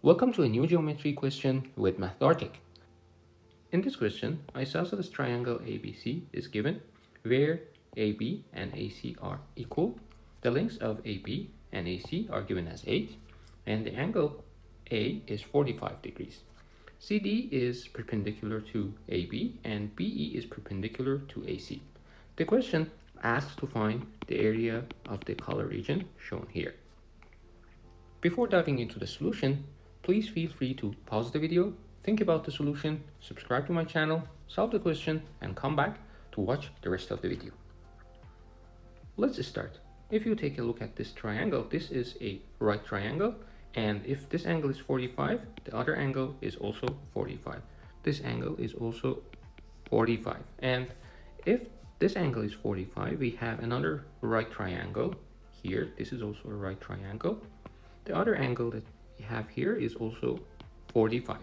Welcome to a new geometry question with Math-Arctic. In this question, isosceles triangle ABC is given where AB and AC are equal. The lengths of AB and AC are given as 8 and the angle A is 45 degrees. CD is perpendicular to AB and BE is perpendicular to AC. The question asks to find the area of the color region shown here. Before diving into the solution, please feel free to pause the video, think about the solution, subscribe to my channel, solve the question, and come back to watch the rest of the video. Let's start. If you take a look at this triangle, this is a right triangle, and if this angle is 45, the other angle is also 45. This angle is also 45. And if this angle is 45, we have another right triangle here. This is also a right triangle. The other angle that we have here is also 45.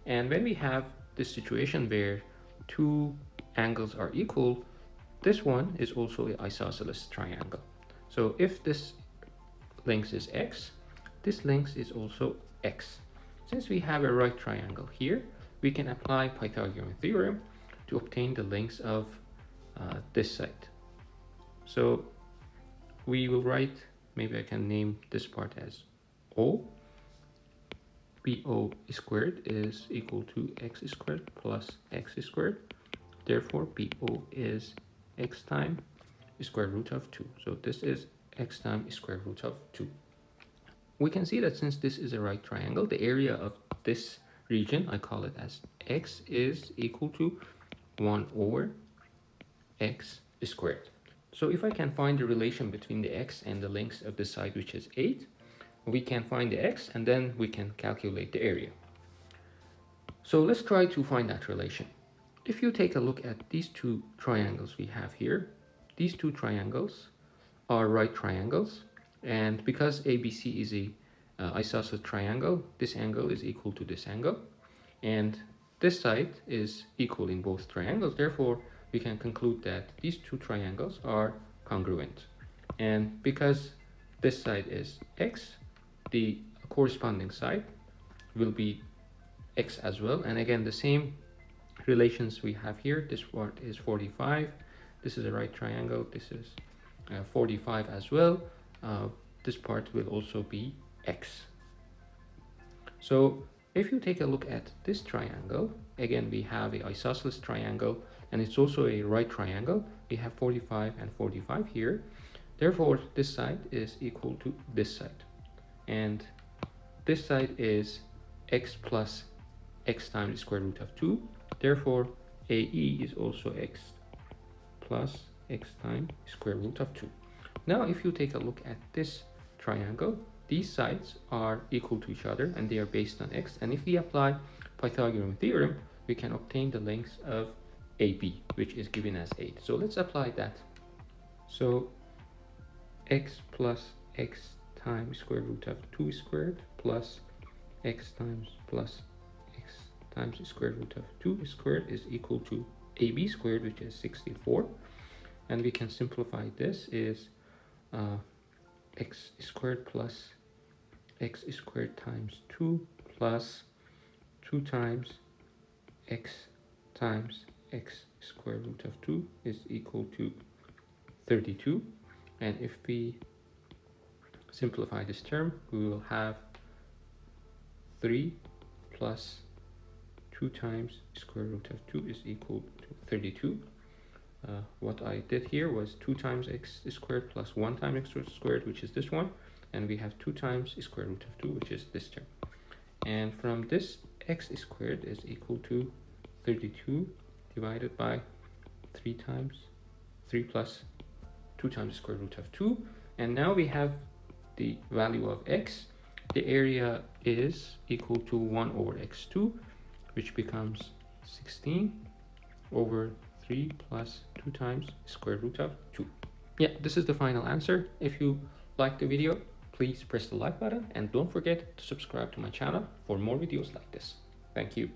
And when we have this situation where two angles are equal, this one is also an isosceles triangle. So if this length is x, this length is also x. Since we have a right triangle here, we can apply Pythagorean theorem to obtain the lengths of this side. So we will write, maybe I can name this part as O. BO squared is equal to x squared plus x squared. Therefore, BO is x times square root of 2. So this is x times square root of 2. We can see that since this is a right triangle, the area of this region, I call it as x, is equal to 1 over x squared. So if I can find the relation between the x and the length of this side, which is 8, we can find the x and then we can calculate the area. So let's try to find that relation. If you take a look at these two triangles we have here, these two triangles are right triangles, and because ABC is a isosceles triangle, this angle is equal to this angle, and this side is equal in both triangles. Therefore, we can conclude that these two triangles are congruent. And because this side is x, the corresponding side will be x as well. And again, the same relations we have here. This part is 45. This is a right triangle. This is 45 as well. This part will also be x. So if you take a look at this triangle, again, we have a isosceles triangle and it's also a right triangle. We have 45 and 45 here. Therefore, this side is equal to this side. And this side is x plus x times square root of 2. Therefore, AE is also x plus x times square root of 2. Now, if you take a look at this triangle, these sides are equal to each other and they are based on x. And if we apply Pythagorean theorem, we can obtain the length of AB, which is given as 8. So let's apply that. So x plus x times square root of 2 squared plus x times plus x times square root of 2 squared is equal to AB squared, which is 64. And we can simplify this is x squared plus x squared times 2 plus 2 times x square root of 2 is equal to 32. And if we simplify this term, we will have 3 plus 2 times square root of 2 is equal to 32. What I did here was 2 times x squared plus 1 times x squared, which is this one, and we have 2 times square root of 2, which is this term. And from this, x squared is equal to 32 divided by 3 plus 2 times square root of 2. And now we have the value of x. The area is equal to 1 over x2, which becomes 16 over 3 plus 2 times square root of 2. Yeah, this is the final answer. If you liked the video, please press the like button and don't forget to subscribe to my channel for more videos like this. Thank you.